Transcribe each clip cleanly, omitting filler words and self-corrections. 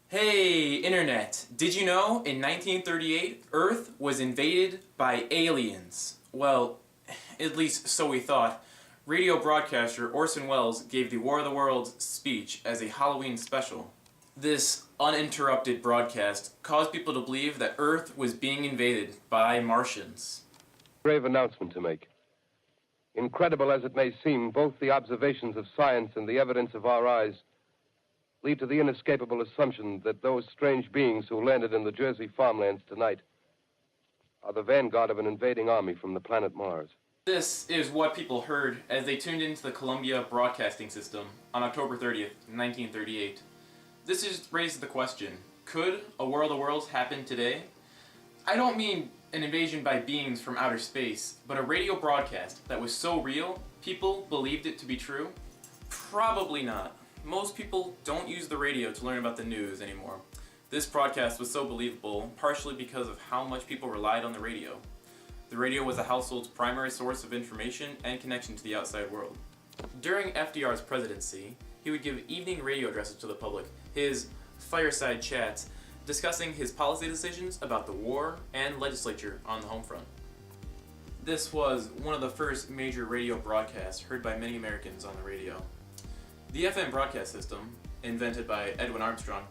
Hey, Internet! Did you know in 1938 Earth was invaded by aliens? Well, at least so we thought. Radio broadcaster Orson Welles gave the War of the Worlds speech as a Halloween special. This uninterrupted broadcast caused people to believe that Earth was being invaded by Martians. Grave announcement to make. Incredible as it may seem, both the observations of science and the evidence of our eyes lead to the inescapable assumption that those strange beings who landed in the Jersey farmlands tonight are the vanguard of an invading army from the planet Mars. This is what people heard as they tuned into the Columbia Broadcasting System on October 30th, 1938. This just raises the question, could a War of the Worlds happen today? I don't mean an invasion by beings from outer space, but a radio broadcast that was so real, people believed it to be true? Probably not. Most people don't use the radio to learn about the news anymore. This broadcast was so believable, partially because of how much people relied on the radio. The radio was the household's primary source of information and connection to the outside world. During FDR's presidency, he would give evening radio addresses to the public, his fireside chats, discussing his policy decisions about the war and legislature on the home front. This was one of the first major radio broadcasts heard by many Americans on the radio. The FM broadcast system, invented by Edwin Armstrong,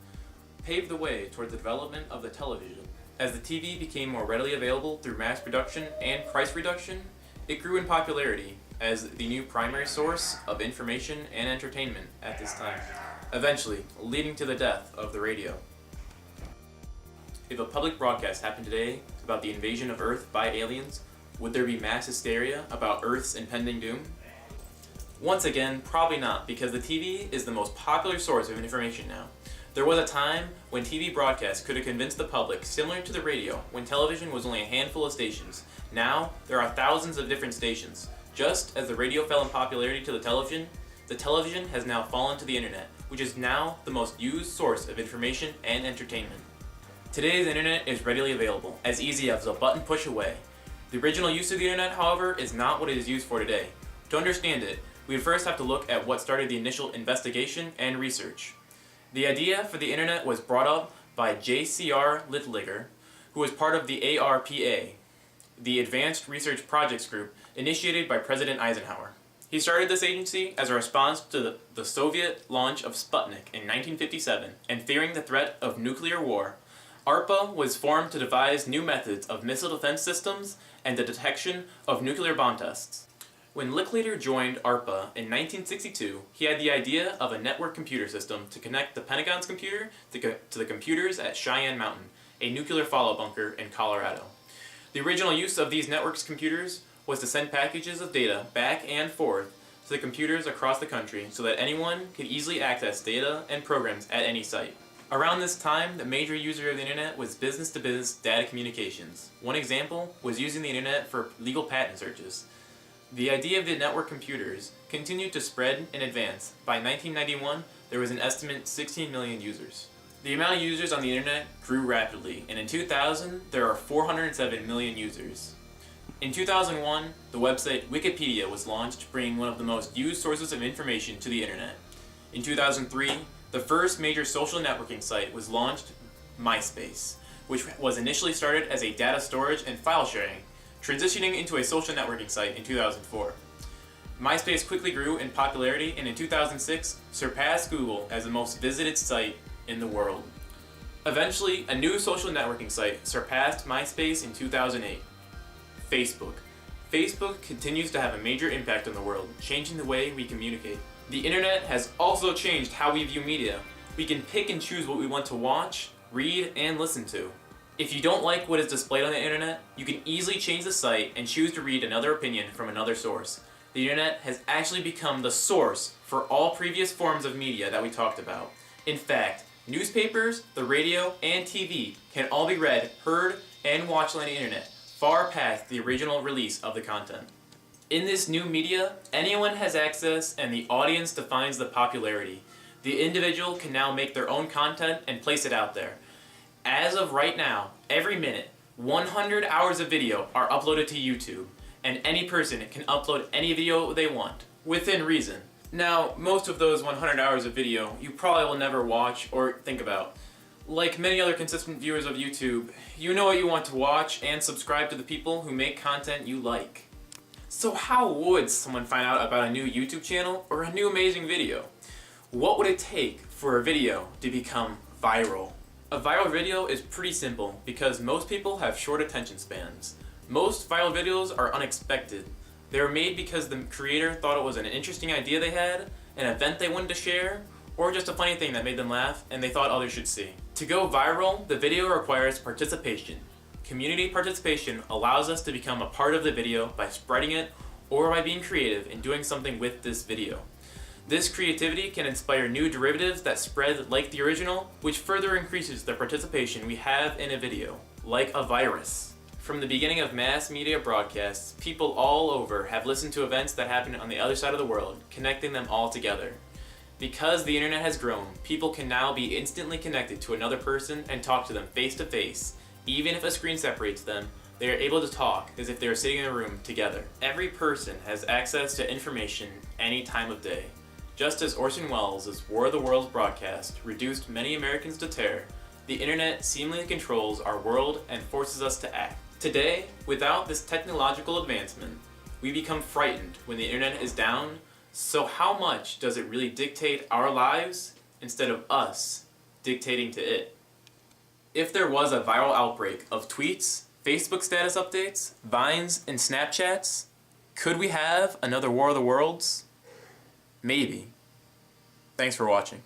paved the way toward the development of the television. As the TV became more readily available through mass production and price reduction, it grew in popularity as the new primary source of information and entertainment at this time, eventually leading to the death of the radio. If a public broadcast happened today about the invasion of Earth by aliens, would there be mass hysteria about Earth's impending doom? Once again, probably not, because the TV is the most popular source of information now. There was a time when TV broadcasts could have convinced the public, similar to the radio, when television was only a handful of stations. Now, there are thousands of different stations. Just as the radio fell in popularity to the television has now fallen to the internet, which is now the most used source of information and entertainment. Today's internet is readily available, as easy as a button push away. The original use of the internet, however, is not what it is used for today. To understand it, we would first have to look at what started the initial investigation and research. The idea for the internet was brought up by J.C.R. Littliger, who was part of the ARPA, the Advanced Research Projects Group initiated by President Eisenhower. He started this agency as a response to the Soviet launch of Sputnik in 1957, and fearing the threat of nuclear war, ARPA was formed to devise new methods of missile defense systems and the detection of nuclear bomb tests. When Licklider joined ARPA in 1962, he had the idea of a network computer system to connect the Pentagon's computer to the computers at Cheyenne Mountain, a nuclear fallout bunker in Colorado. The original use of these networks computers was to send packages of data back and forth to the computers across the country so that anyone could easily access data and programs at any site. Around this time, the major user of the internet was business-to-business data communications. One example was using the internet for legal patent searches. The idea of the network computers continued to spread and advance. By 1991, there was an estimated 16 million users. The amount of users on the internet grew rapidly, and in 2000, there are 407 million users. In 2001, the website Wikipedia was launched, bringing one of the most used sources of information to the internet. In 2003, the first major social networking site was launched, MySpace, which was initially started as a data storage and file sharing, transitioning into a social networking site in 2004. MySpace quickly grew in popularity and in 2006 surpassed Google as the most visited site in the world. Eventually, a new social networking site surpassed MySpace in 2008, Facebook. Facebook continues to have a major impact on the world, changing the way we communicate. The internet has also changed how we view media. We can pick and choose what we want to watch, read, and listen to. If you don't like what is displayed on the internet, you can easily change the site and choose to read another opinion from another source. The internet has actually become the source for all previous forms of media that we talked about. In fact, newspapers, the radio, and TV can all be read, heard, and watched on the internet, far past the original release of the content. In this new media, anyone has access and the audience defines the popularity. The individual can now make their own content and place it out there. As of right now, every minute, 100 hours of video are uploaded to YouTube, and any person can upload any video they want, within reason. Now, most of those 100 hours of video you probably will never watch or think about. Like many other consistent viewers of YouTube, you know what you want to watch and subscribe to the people who make content you like. So how would someone find out about a new YouTube channel or a new amazing video? What would it take for a video to become viral? A viral video is pretty simple because most people have short attention spans. Most viral videos are unexpected. They were made because the creator thought it was an interesting idea they had, an event they wanted to share, or just a funny thing that made them laugh and they thought others should see. To go viral, the video requires participation. Community participation allows us to become a part of the video by spreading it or by being creative and doing something with this video. This creativity can inspire new derivatives that spread like the original, which further increases the participation we have in a video, like a virus. From the beginning of mass media broadcasts, people all over have listened to events that happen on the other side of the world, connecting them all together. Because the internet has grown, people can now be instantly connected to another person and talk to them face to face. Even if a screen separates them, they are able to talk as if they were sitting in a room together. Every person has access to information any time of day. Just as Orson Welles' War of the Worlds broadcast reduced many Americans to terror, the internet seemingly controls our world and forces us to act. Today, without this technological advancement, we become frightened when the internet is down. So how much does it really dictate our lives instead of us dictating to it? If there was a viral outbreak of tweets, Facebook status updates, Vines, and Snapchats, could we have another War of the Worlds? Maybe. Thanks for watching.